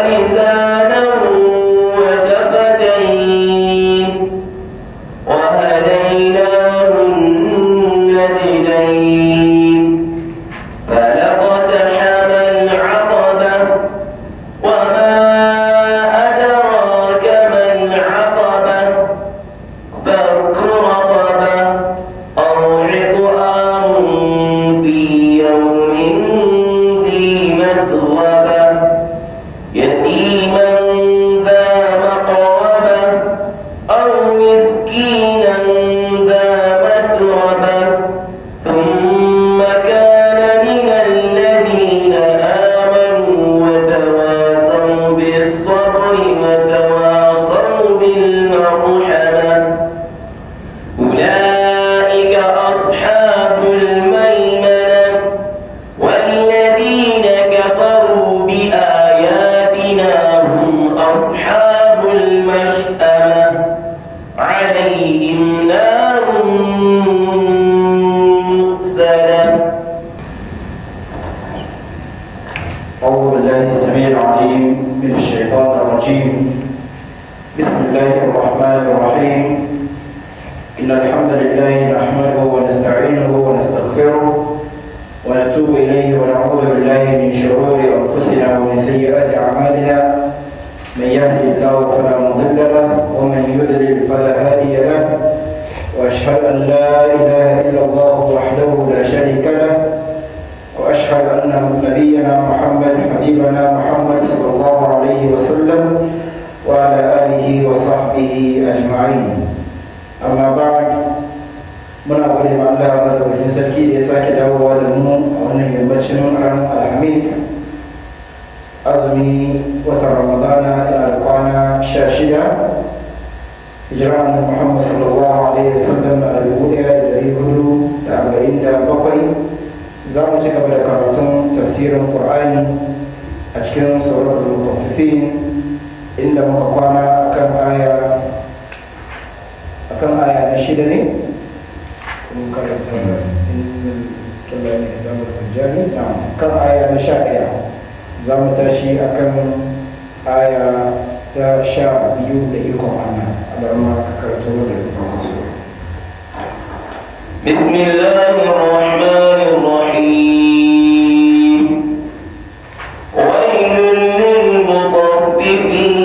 ولسانا وشفتين وهديناه النجدين فلاقتحم العقبة وما أدراك ما العقبة فك رقبة أو عطآم في يوم ذي مسغبة يتيما ذا مقربة أو مسكينا ذا متربة ثم كان من الذين آمنوا وتواصوا بالصبر وتواصوا بالمرحمة أولئك أصحاب الميمنة والذين كفروا بآياتنا هم أصحاب المشأمة عليهم نار مؤصدة. أعوذ بالله السميع العليم من الشيطان الرجيم. بسم الله الرحمن الرحيم. إن الحمد لله نحمده ونستعينه ونستغفره ونتوب إليه ونعوذ بالله من شرور أنفسنا ومن سيئات أعمالنا من يهده الله فلا مضل له ومن يضلل فلا هادي له وأشهد أن لا إله إلا الله وحده لا شريك له وأشهد أن نبينا محمد حبيبنا محمد صلى الله عليه وسلم وعلى آله وصحبه أجمعين. أما بعد muna gode ma Allah madaukakin sarki da ya sake dawowa da mu a wannan yammacin ran Alhamis azumi watan Ramadana da kwana 16 hijira annabi Muhammad sallallahu alaihi wasallam a 1447 za mu ci gaba da karatun tafsirin Qur'ani a cikin suratul Mutaffifin inda muka kwana akan aya na 6 ne karanta kan aya na 11 za mu tashi akan aya ta 12 da ikon Allah alarma karanta da farko su bismillahir rahmanir rahim wailul lil mutaffifin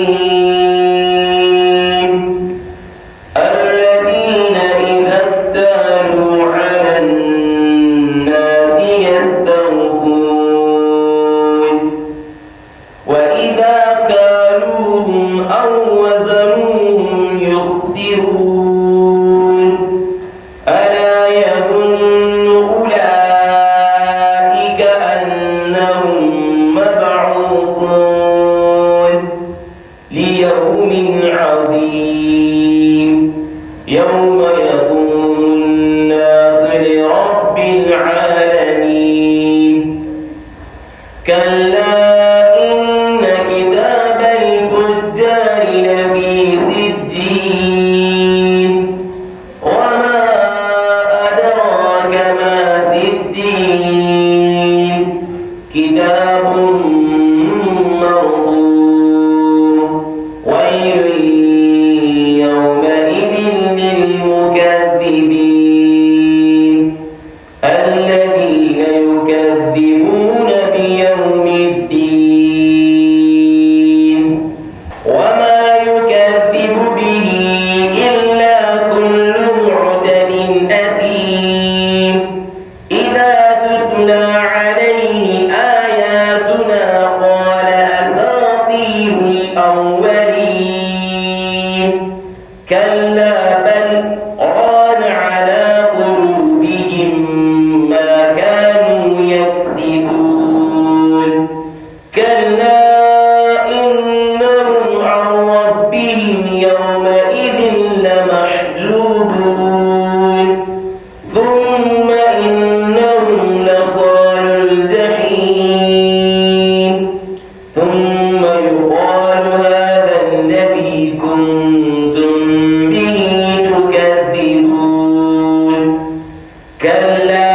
كلا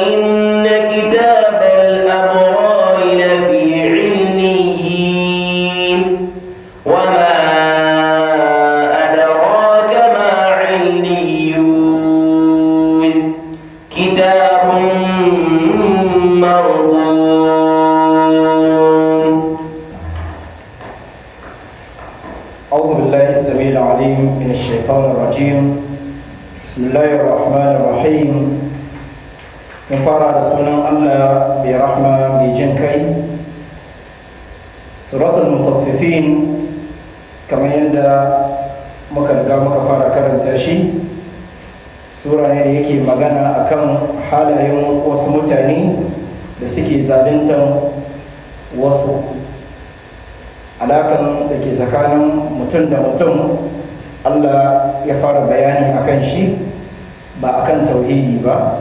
إن كتاب الأبرار لفي عليين السميع العليم من الشيطان الرجيم. بسم الله الرحمن الرحيم. من fara da sunan Allah mai rahma mai jin kai. Suratul Mutaffifin kamar yadda muka fara karanta shi, sura ne da yake magana akan halayen wasu mutane da suke zaluntar wasu, alakan da ke tsakanin mutum da mutum. Allah ya fara bayani akan shi, ba akan tauhidi ba,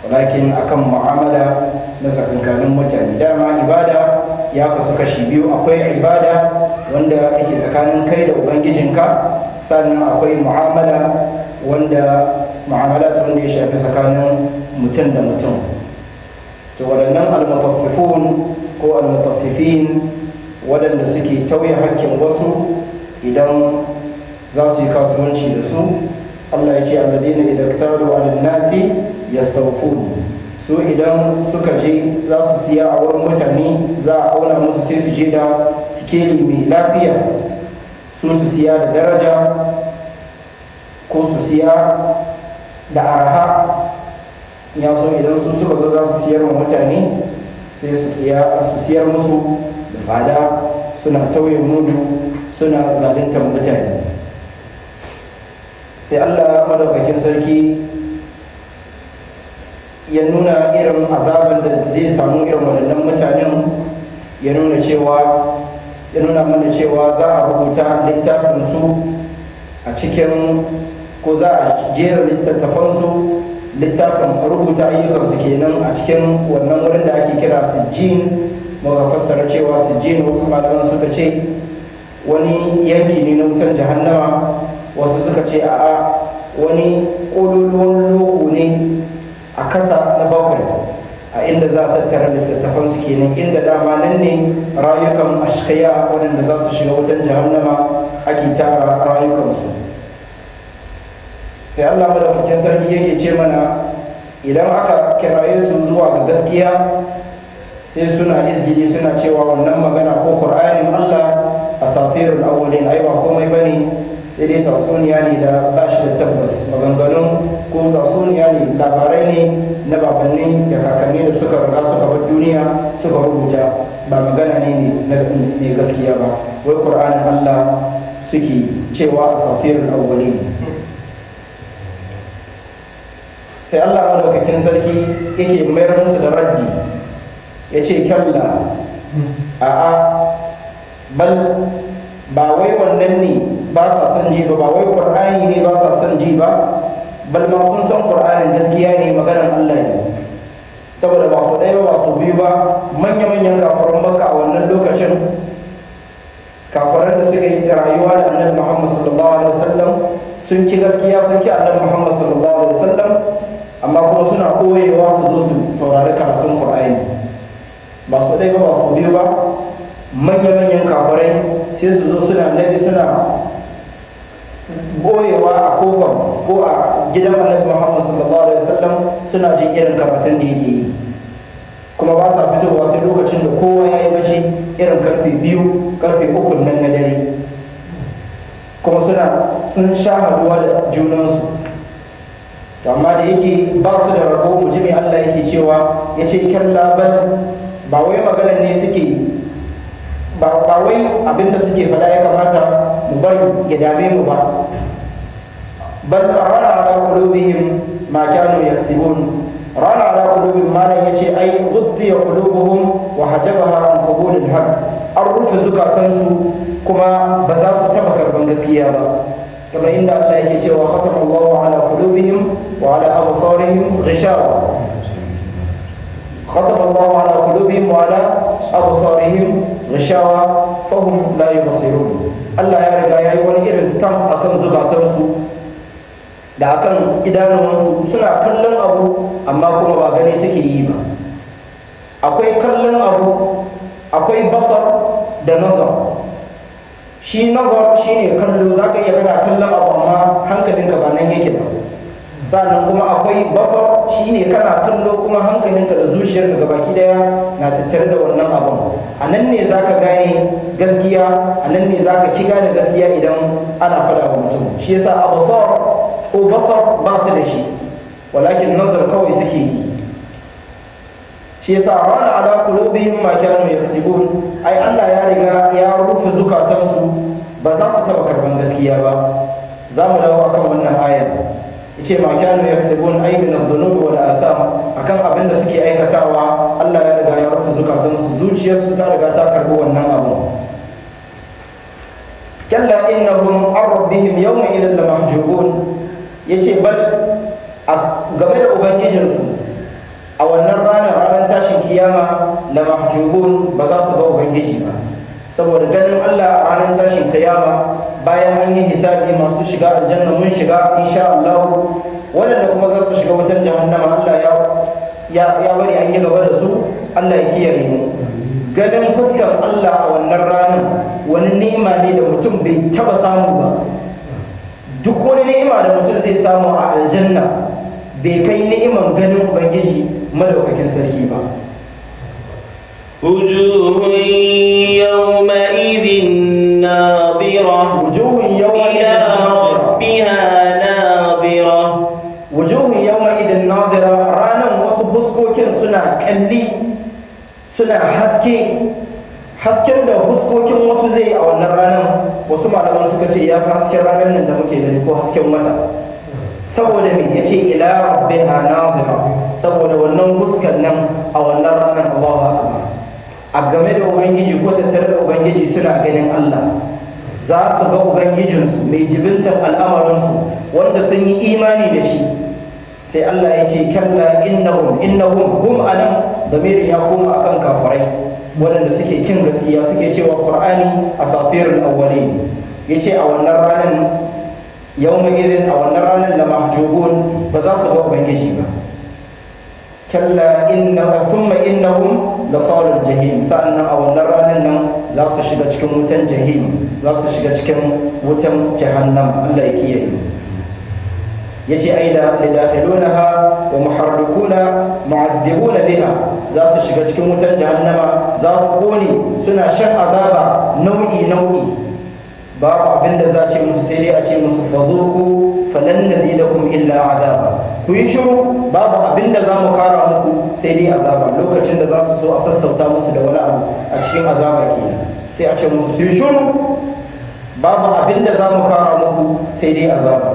walakin akan mu'amala na tsakankanin mutane. Dama ibada ya kasu kashi biyu, akwai ibada wanda yake tsakanin kai da ubangijinka, sannan akwai mu'amala wanda ya shafi tsakanin mutum da mutum. To waɗannan almutaffifun ko almutaffifin waɗanda suke tauye hakkin wasu idan za su yi kasuwanci da su, Allah ya ce alladina idza iktalu ala nasi yastawfun. Su idan suka je za su siya a wurin mutane, za a auna musu sai su je da sikeli mai lafiya, su siya da daraja ko su siya da araha. Ya so idan su suka zo za su siyar wa mutane sai su siyar musu da tsada, suna tauye mudu, suna zaluntar mutane. Sai Allah madaukakin sarki ya nuna irin azaban da zai samu irin waɗannan mutanen, ya nuna mana cewa za a rubuta littafinsu a cikin, ko za a jera littattafansu, littafin rubuta ayyukansu kenan a cikin wannan wurin da ake kira sijjin. Muka fassara cewa sijjin wasu malaman suka ce wani yanki ne na wutan jahannama, wasu suka ce a'a wani ƙololuwan loko ne a kasa na bakwai, a inda za a tattara littattafansu kenan, inda dama nan ne rayukan ashkaya waɗanda za su shiga wutan jahannama ake tara rayukansu. Sai Allah madaukakin sarki yake ce mana idan aka kiraye su zuwa ga gaskiya sai suna izgili, suna cewa wannan magana ko Qur'anin Allah asatirul awwalin, ai ba komai bane, sai dai tatsuniya ne da ba shi da tabbas. Maganganun ko tatsuniya ne, labarai ne na babanni da kakanni da suka riga suka bar duniya suka rubuta, ba magana ne gaskiya ba. Wai Qur'anin Allah suke cewa asatirul awwalin. Sai Allah madaukakin sarki yake mayar musu da raddi, ya ce kalla, a'a, bal ba wai wannan ne ba sa son ji ba wai Qur'ani ne ba sa son ji ba, bal ma sun san Qur'anin gaskiya ne, maganar Allah ne. Saboda ba su ɗaya ba su biyu ba, manya-manyan kafaran Makka a wannan lokacin, kafaran da suka yi rayuwa da Annabi Muhammad sallallahu alaihi wasallam, sun ki gaskiya, sun ki Annabi Muhammad sallallahu alaihi wasallam, amma kuma suna koyewa su zo su saurari karatun Qur'ani. Ba su ɗaya ba su biyu ba, manya-manyan kafirai sai su zo suna boyewa a kofar ko a gidan Annabi Muhammad sallallahu alaihi wasallam, suna jin irin karatun da yake yi, kuma ba sa fitowa sai lokacin da kowa ya yi bashi, irin karfe 2 karfe 3 nan na dare, kuma sun sha haduwa da junansu. To amma da yake ba su da rabo, mu ji mai Allah yake cewa, ya ce kalla bal, ba wai maganar ne suke, ba wai abinda suke faɗa ya kamata mu bari ya dame mu ba. Bal rana ala qulubihim ma kanu yaksibun. Rana ala qulubihim ma nan yace ai ghuddiya qulubuhum wa hajabaha an qabulil haqq. An rufe zukatansu kuma ba za su taba karban gaskiya ba. Kamar inda Allah yake cewa khatama Allahu ala qulubihim wa ala absarihim ghishawa. ختم الله على قلوبهم وعلى أبصارهم غشاوة فهم لا يبصرون. Allah ya riga ya yi wani irin stamp akan zukatansu da akan idanuwansu, suna kallon abu amma kuma ba gani suke yi ba. Akwai kallon abu, akwai basar da nazar. Shi nazar shine kallo, zaka iya kana kallon abu amma hankalinka ba nan yake ba. sannan kuma akwai basar shine kana kallo kuma hankalinka da zuciyarka gabaki daya na tattare da wannan abun. A nan ne zaka gane gaskiya, a nan ne zaka ki gane gaskiya idan ana fada wa mutum. Shi yasa absar ko basar ba su da shi, walakin nazar kawai suke yi. Shi yasa rana ala qulubihim ma kanu yaksibun, ai Allah ya riga ya rufe zukatansu, ba za su taba karban gaskiya ba. Za mu dawo akan wannan ayar. Yace ma kanu yaksibun ay min adh-dhunub wal atham, akan abin da suke aikatawa Allah ya riga ya rufe zukatansu, zuciyarsu ta riga ta karbi wannan abu. Kalla innahum an rabbihim yawma idhan lamahjubun, yace bal game da ubangijinsu a wannan ranar tashin kiyama lamahjubun, ba za su ga ubangiji ba, saboda ganin Allah a ranar tashin kiyama bayan an yi hisabi. Masu shiga aljanna mun shiga insha Allah, waɗanda kuma za su shiga wutar jahannama Allah ya bari an yi gaba da su, Allah ya kiyaye mu. Ganin fuskar Allah a wannan ranar wani ni'ima ne da mutum bai taba samu ba. Duk wani ni'ima da mutum zai samu a aljanna bai kai ni'iman ganin ubangiji madaukakin sarki ba. وجوه يومئذ ناظرة وجوه يومئذ إلى ربها ناظرة وجوه يومئذ ناظرة رانا wasu fuskokin suna kalli, suna haske. Hasken da fuskokin wasu zai a wannan ranar, wasu malaman suka ce ya fi hasken ranar nan da muke gani ko hasken wata. Saboda me yace ila rabbiha nazira, saboda wannan fuskar nan a wannan ranar Allahu akbar. A game da ubangiji ko tattare da ubangiji suna ganin Allah, za su ga ubangijinsu mai jibintar al'amarinsu wanda sun yi imani da shi. Sai Allah ya ce kalla innahum hum anan, damirin ya koma akan kafirai waɗanda suke kin gaskiya, suke cewa Qur'ani asatirul awwalin. Yace a wannan ranar yawma idin, a wannan ranar lamahjubun, ba za su ga ubangiji ba. Kalla thumma innahum lasalul jahim, sa'annan a wannan ranar nan za su shiga cikin wutan jahim, za su shiga cikin wutan jahannam. Allah ya kiyaye. Yace ai da lidakhilunaha wa muharrikuna mu'adhibuna biha, za su shiga cikin wutan jahannama, za su kone suna shan azaba nau'i babu abin da za ce musu sai dai a ce musu fadhuku falan nazidakum illa azaba. Ku yi shiru, babu abin da za mu kara muku sai dai azaba. Lokacin da za su so a sassauta musu da wani abu a cikin azaba kenan, sai a ce musu su yi shiru, babu abin da za mu kara muku sai dai azaba.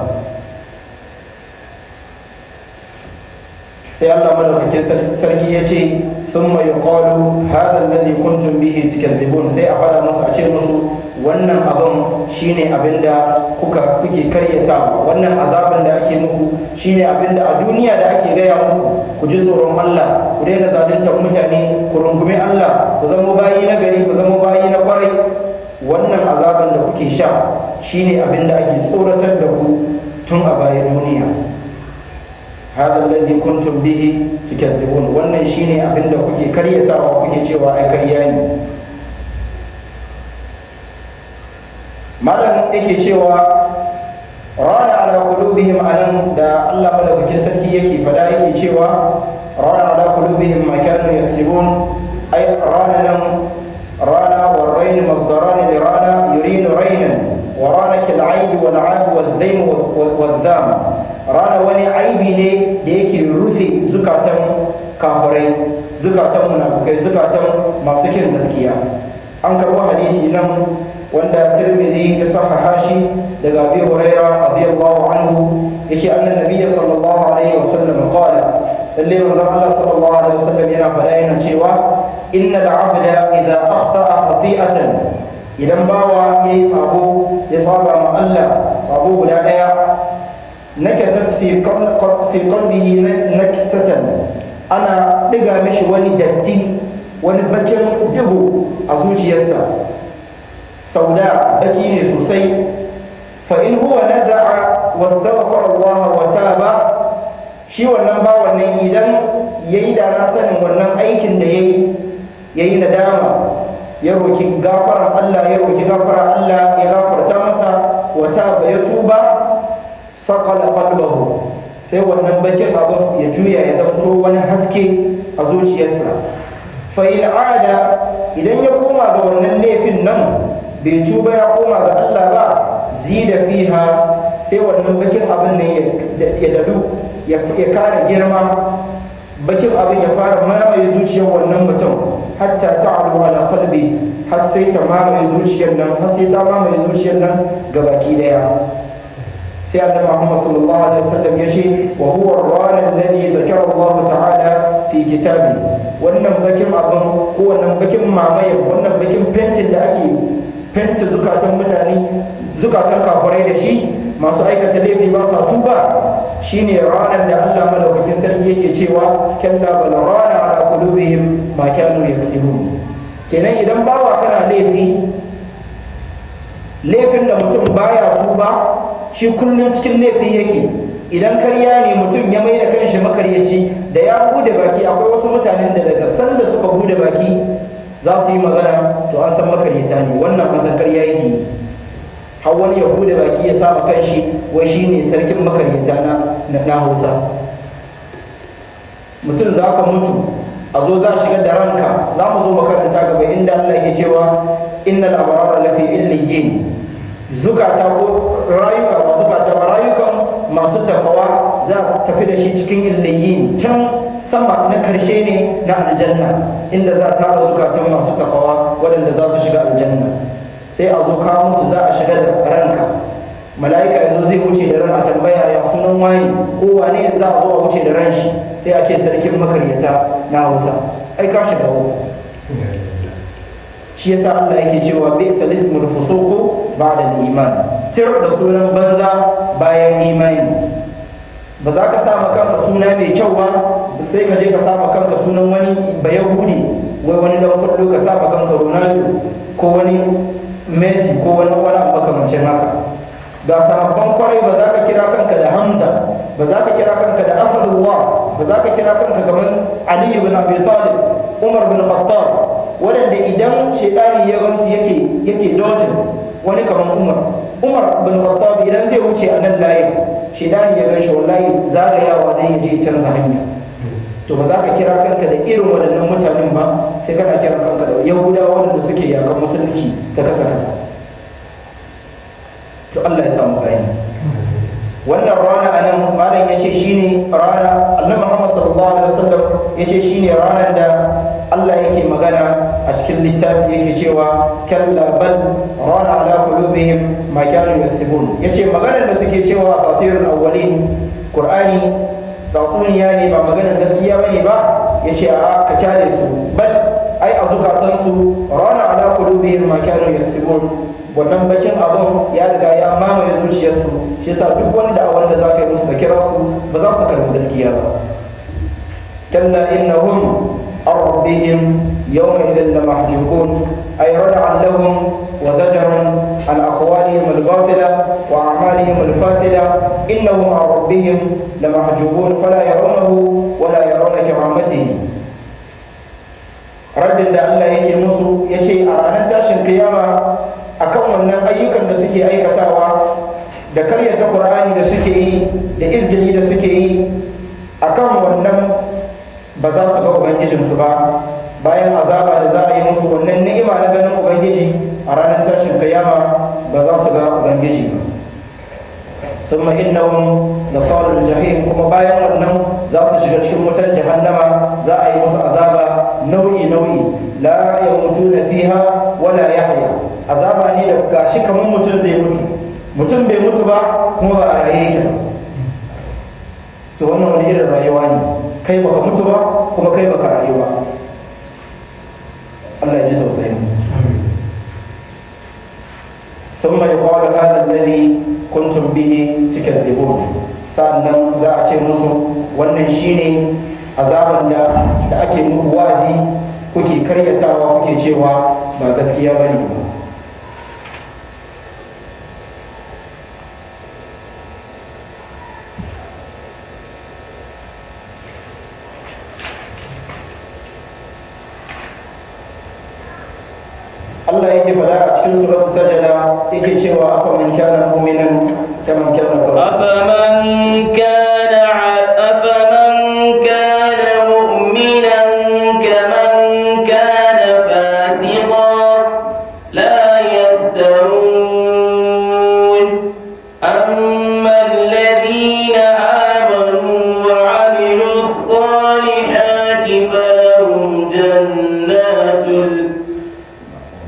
Sai Allah madaukakin sarki ya ce thumma yuqalu hadha alladhi kuntum bihi tukadzibun, sai a fada musu, a ce musu wannan abin shine abinda kuke karyatawa, wannan azabin da ake muku shine abinda a duniya da ake gaya muku ku ji tsoron Allah, ku daina zaluntar mutane, ku rungumi Allah, ku zama bayi na gari, ku zama bayi na kwarai. Wannan azabin da kuke sha shine abinda ake tsoratar da ku tun a bayan duniya. hada alladhi kuntum bihi tukadzibun, wannan shine abinda kuke karyatawa, kuke cewa ai karya ne. malam yake cewa rana ala qulubihim, anan da Allah madaukakin sarki yake fada yake cewa rana ala qulubihim ma kanu yaksibun, ay rana wa rain masdaran li rana yurinu rainan wa rana kal aib wal aib wal dhaim wal dham. Rana wani aibi ne da yake rufe zukatan kafirai, zukatan munafikai, zukatan masu kin gaskiya. An karbo hadisi nan wanda Tirmidhi ya sahaha shi daga Abi Hurairah radiyallahu anhu, yace annan nabiyyi sallallahu alaihi wasallam qala, lalle manzon Allah sallallahu alaihi wasallam yana faɗa yana cewa innal abda idza akhta'a khati'atan, idan bawa yayi sabo, ya saba ma Allah sabo guda daya, nakatat fi qalbihi naktatan, ana diga mishi wani datti, wani bakin duhu a zuciyarsa, sauda baki ne sosai. Fa in huwa naza'a wastaghfara Allah wa taba, shi wannan bawan nan idan yayi da na sanin wannan aikin da yayi nadama, ya roki gafarar Allah, ya gafarta masa, wa taba ya tuba, saqala qalbuhu, sai wannan bakin abin ya juya ya zamto wani haske a zuciyarsa. fa in ada idan ya koma ga wannan laifin nan bai tuba ya koma ga Allah ba, zida fiha sai wannan bakin abin ne ya dadu ya kara girma, bakin abin ya fara mamaye zuciyar wannan mutum hatta ta'alu ala qalbi, har sai ta mamaye zuciyar nan, har sai ta mamaye zuciyar nan gabaki daya. sai annabi Muhammad sallallahu alaihi wasallam ya ce wa huwa ar-rana alladhi dhakara Allah ta'ala fi kitabi, wannan bakin abin ko wannan bakin mamaye, wannan bakin fentin da ake fenta zukatan mutane, zukatan kafirai da shi, masu aikata laifi ba sa tuba, shine ranar da Allah madaukakin sarki yake cewa kalla bal rana ala qulubihim ma kanu yaksibun. kenan idan bawa kana laifin da mutum baya tuba, shi kullum cikin laifi yake. idan karya ne mutum ya mai da kanshi makaryaci, da ya bude baki, akwai wasu mutanen da daga sanda suka bude baki za su yi magana to an san makaryata ne, wannan an san karya yake. har wani ya bude baki ya saba kanshi wai shine sarkin makaryata na Hausa. mutum za ka mutu a zo za a shigar da ranka, za mu zo makaranta gaba inda Allah ke cewa innal abrara lafi illiyin, zukata ko rayuka ba zukata ba, rayukan masu takawa za a tafi da shi cikin illiyin, can sama na karshe ne na aljanna, inda za a tara zukatan masu takawa waɗanda za su shiga aljanna. sai a zo ka mutu za a shiga da ranka, mala'ika yanzu zai wuce da ran, a tambaya ya sunan wani ko wane za a zo a wuce da ran shi, sai a ce sarkin makaryata na Hausa, ai ka shiga uku. shi yasa Allah yake cewa bi salismul fusuqu ba'da al-iman, tir da sunan banza bayan imani. ba za ka sa kanka suna mai kyau ba, sai ka je ka sa kanka sunan wani bayahudi, wai wani dan kullu ka sa kanka Ronaldo ko wani Messi ko wani makamancin haka. ga sahabban kwarai ba za ka kira kanka da Hamza, ba za ka kira kanka da Asadullah, ba za ka kira kanka kamar Ali ibn Abi Talib, Umar bin Khattab, waɗanda idan shedani ya gansu yake dojin, wani kamar Umar bin Khattab idan zai wuce a nan layin, shedani ya ganshi wallahi zagayawa zai je canza hanya. to ba za ka kira kanka da irin waɗannan mutanen ba, sai kana kira kanka da Yahudawa waɗanda suke yakan musulunci ta kasa. to Allah ya samu bayani. wannan rana anan malam yace shine rana, Annabi Muhammad sallallahu alaihi wasallam yace shine ranar da Allah yake magana a cikin littafi yake cewa kalla bal rana ala qulubihim ma kanu yaksibun. yace maganar da suke cewa asatirul awwalin, Qur'ani tatsuniya ne ba maganar gaskiya bane ba, yace a ka kyale su, bal ai a zukatansu rana ala qulubihim ma kanu yaksibun, wannan bakin abun ya riga ya mamaye zuciyarsu, shi yasa duk wani da'awar da za ka yi musu da kira su ba za su karbi gaskiya ba. kalla innahum an rabbihim yawma idhin lamahjubun, ay rad'an lahum wa zajran an aqwalihim al-batila wa a'malihim al-fasida, innahum an rabbihim lamahjubun fala yarawnahu wa la yarawna karamatihi. raddin da Allah yake musu yace a ranar tashin kiyama akan wannan ayyukan da suke aikatawa, da karyata Qur'ani da suke yi, da izgili da suke yi, akan wannan ba za su ga ubangijinsu ba. bayan azaba da za a yi musu, wannan ni'ima na ganin ubangiji a ranar tashin kiyama ba za su ga ubangiji ba. thumma innahum lasalul jahim, kuma bayan wannan za su shiga cikin wutar jahannama, za a yi musu azaba nau'i la yamutuna fiha wala yahya, azaba ne da gashi kamar mutum zai mutum bai mutu ba kuma ba a raye yake ba. to wannan wani irin rayuwa ne, kai baka mutu ba kuma kai baka rayu ba. Allah ya ji tausayin. ثم يقال هذا الذي كنتم به تكذبون, sa'annan za a ce musu wannan shine azaban da ake muku wazi kuke karyatawa, kuke cewa ba gaskiya bane ba. Allah yake faɗa a cikin suratul sajada yake cewa afaman kana mu'minan kaman kana fasiqan.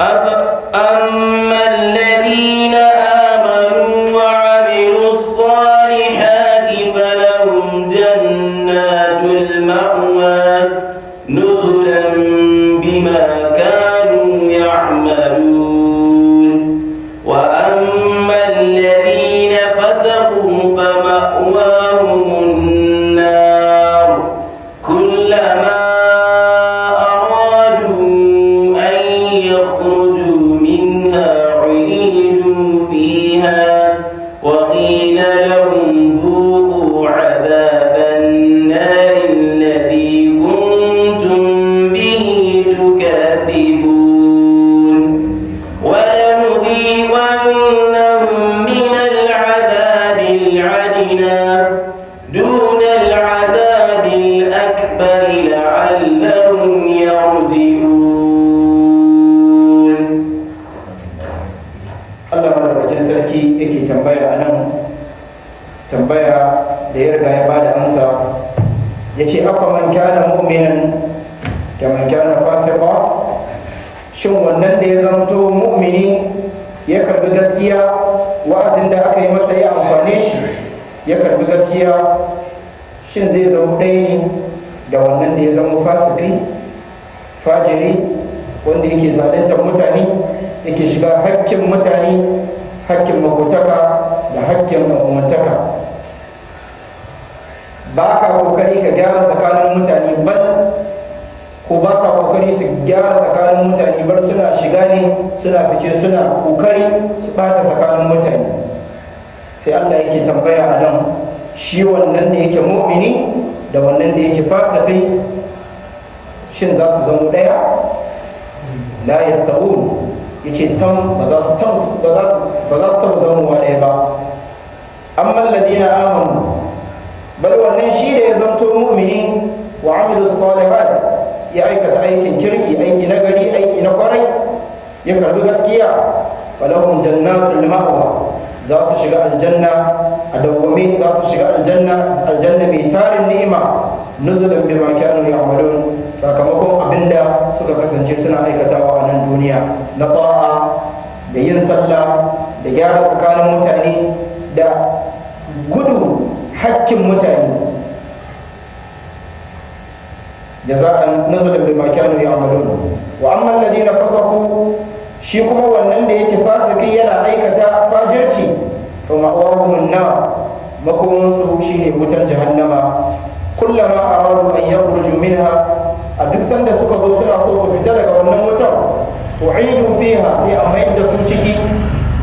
أما الذين آمنوا وعملوا الصالحات فلهم جنات المأوى نزلا بما كانوا يعملون وأما الذين فسقوا فمأواهم النار كلما أرادوا أن يخرجوا منها عيدوا فيها وقيل لهم ذوقوا عذاب النار الذي كنتم به تكذبون ولنذيقنهم من العذاب الأدنى دون العذاب الأكبر لعلهم يرجعون. Allah madaukakin sarki yake tambaya a nan, tambaya da ya riga ya bada amsa, ya ce afa man kana mu'minan kaman kana fasiqa, shin wannan da ya zamto mu'mini ya karbi gaskiya, wa'azin da aka yi masa ya amfane shi ya karbi gaskiya, shin zai zama ɗaya ne da wannan da ya zama fasiki fajiri wanda yake zaluntar mutane, yake shiga hakkin mutane, hakkin makotaka da hakkin al'ummantaka, ba ka kokari ka gyara tsakanin mutane bal ko ba sa kokari su gyara tsakanin mutane bar suna shiga ne suna fice suna kokari su bata tsakanin mutane. Sai Allah yake tambaya a nan, shi wannan da yake mu'mini da wannan da yake fasiki shin za su zama ɗaya? La yastawun, yake sam ba za su taɓa zamowa ɗaya ba. Amma alladhina amanu, bal wannan shi da ya zanto mu'mini wa amilus salihat, ya aikata aikin kirki, aiki na gari, aiki na kwarai, ya karbi gaskiya, falahum jannatul ma'wa, za su shiga aljanna a dawwame, za su shiga aljanna mai tarin ni'ima, nuzulan bima kanu ya'malun, sakamakon abinda suka kasance suna aikatawa a nan duniya na ta'a da yin sallah da gyara tsakanin mutane da gudu hakkin mutane. Jaza'an nuzulan bima kanu ya'malun. Wa amma alladhina fasaqu, shi kuma wannan da yake fasiki yana aikata fajirci, fa ma'awahumun nar, makomansu shine wutar jahannama. Kullama aradu an yakhruju minha, a duk sanda suka zo suna so su fita daga wannan wutar, u'idu fiha, sai a mayar da su ciki,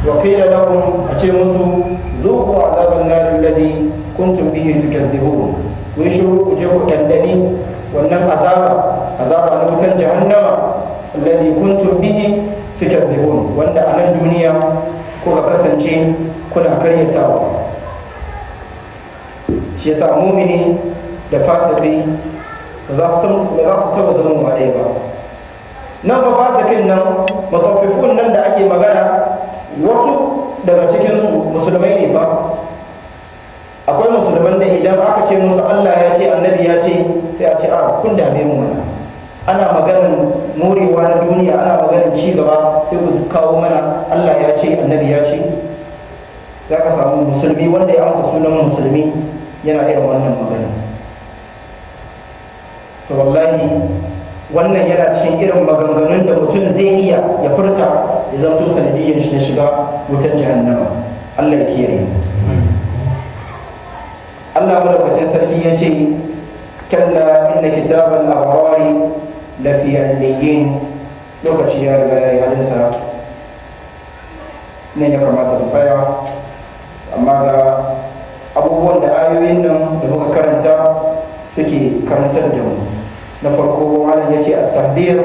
wa qila lahum, a ce musu zuqu azaban nar alladhi kuntum bihi tukadzibun, ku shiru ku je ku dandani wannan azaba na wutar jahannama alladhi kuntum bihi tukadzibun, wanda a nan duniya kuka kasance kuna karyatawa. Shi yasa mumini da fasiki ba za su taba zama ɗaya ba. Nan fa fasikin nan, mataffifun nan da ake magana, wasu daga cikinsu musulmai ne fa. Akwai musulman da idan aka ce musu Allah ya ce annabi ya ce, sai a ce a kun dame mu mana, ana maganar morewa na duniya, ana maganar ci gaba, sai ku kawo mana Allah ya ce annabi ya ce. Za ka samu musulmi wanda ya amsa sunan musulmi yana irin wannan magana. To wallahi wannan yana cikin irin maganganun da mutum zai iya ya furta ya zanto sanadiyyar shi na shiga wutar jahannama. Allah ya kiyaye. Allah madaukakin sarki ya ce kalla inna kitabal abrari lafi aliyyin. Lokaci ya riga ya yi halinsa, nan ya kamata mu tsaya, amma ga abubuwan da ayoyin nan da muka karanta suke karantar da mu. Na farko malam ya ce at-tahdhir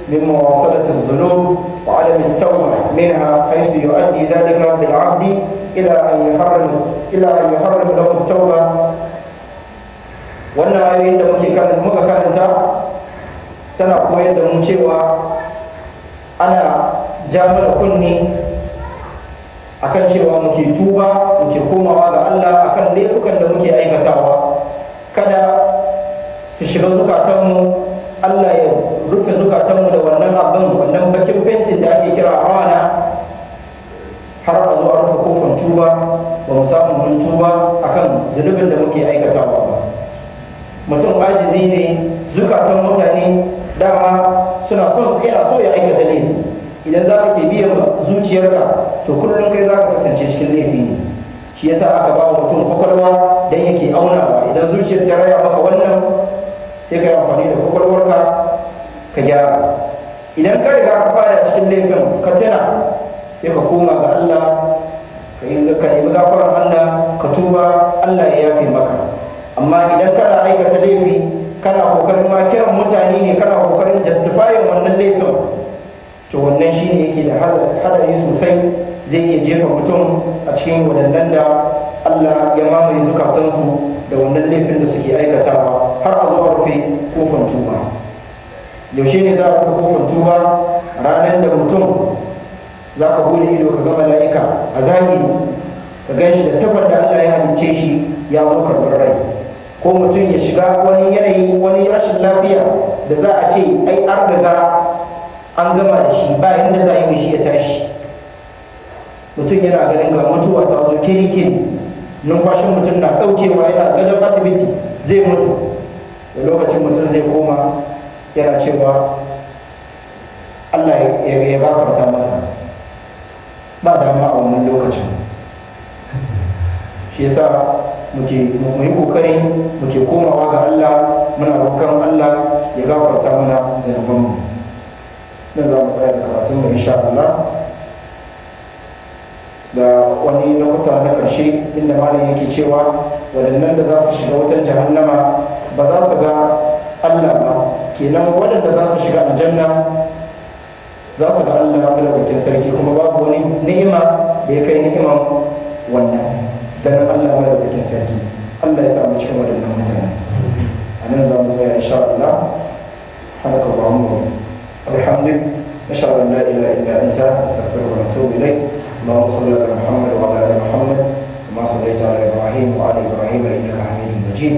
min muwasalati adh-dhunub wa 'adam at-tawbah minha haythu yu'addi dhalika bil 'abdi ila an yuharrim lahu at-tawbah. Wannan ayoyin da muka karanta tana koyar da mu cewa ana ja mana kunni akan cewa muke tuba, muke komawa ga Allah akan laifukan da muke aikatawa, kada su shiga zukatanmu Allah ya rufe zukatanmu da wannan abin, wannan bakin fentin da ake kira rana, har a zo a rufe kofar tuba ba mu samu mun tuba akan zunubin da muke aikatawa ba. Mutum ajizi ne, zukatan mutane dama suna son su, yana so ya aikata laifi. Idan za ka ke biyan zuciyarka to kullum kai za ka kasance cikin laifi ne. Shi yasa aka ba wa mutum kwakwalwa don yake aunawa. Idan zuciyar ta raya maka wannan, sai ka yi amfani da kwakwalwarka ka gyara. Idan ka riga ka fara cikin laifin ka tuna, sai ka koma ga Allah, ka nemi gafarar Allah, ka tuba, Allah ya yafe maka. Amma idan kana aikata laifi, kana kokarin ma kiran mutane ne, kana kokarin justifying wannan laifin, to wannan shi ne yake da hadari sosai, zai iya jefa mutum a cikin waɗannan da Allah ya mamaye zukatansu da wannan laifin da suke aikatawa, har a zuwa rufe kofar tuba. Yaushe ne za a rufe kofar tuba? Ranar da mutum za ka bude ido ka ga mala'ika a zahiri, ka gan shi da siffar da Allah ya halicce shi ya zo karɓar rai. Ko mutum ya shiga wani yanayi, wani rashin lafiya da za a ce ai an riga an gama da shi, ba yadda za a yi shi ya tashi. Mutum yana ganin ga mutuwa ta zo kiri-kiri, numfashin mutum na ɗaukewa, yana gadon asibiti zai mutu. Da lokacin mutum zai koma yana cewa Allah ya gafarta masa, ba dama a wannan lokacin. Shi yasa mu yi kokari muke komawa ga Allah, muna roƙon Allah ya gafarta mana zunubanmu. Nan za mu tsaya da karatun mu insha Allah, da wani lokuta na ƙarshe inda malam yake cewa waɗannan da za su shiga wutar jahannama ba za su ga Allah ba. Kenan waɗanda za su shiga aljanna za su ga Allah madaukakin sarki, kuma babu wani ni'ima da ya kai ni'iman wannan dan Allah madaukakin sarki. Allah ya sa mu cikin waɗannan mutane. A nan za mu tsaya insha Allah. Subhanaka Allahumma wa bihamdik, nashhadu an la ilaha illa anta, astaghfiruka wa atubu ilayk. اللهم صل على محمد وعلى ال محمد كما صليت على ابراهيم وعلى ابراهيم انك حميد مجيد.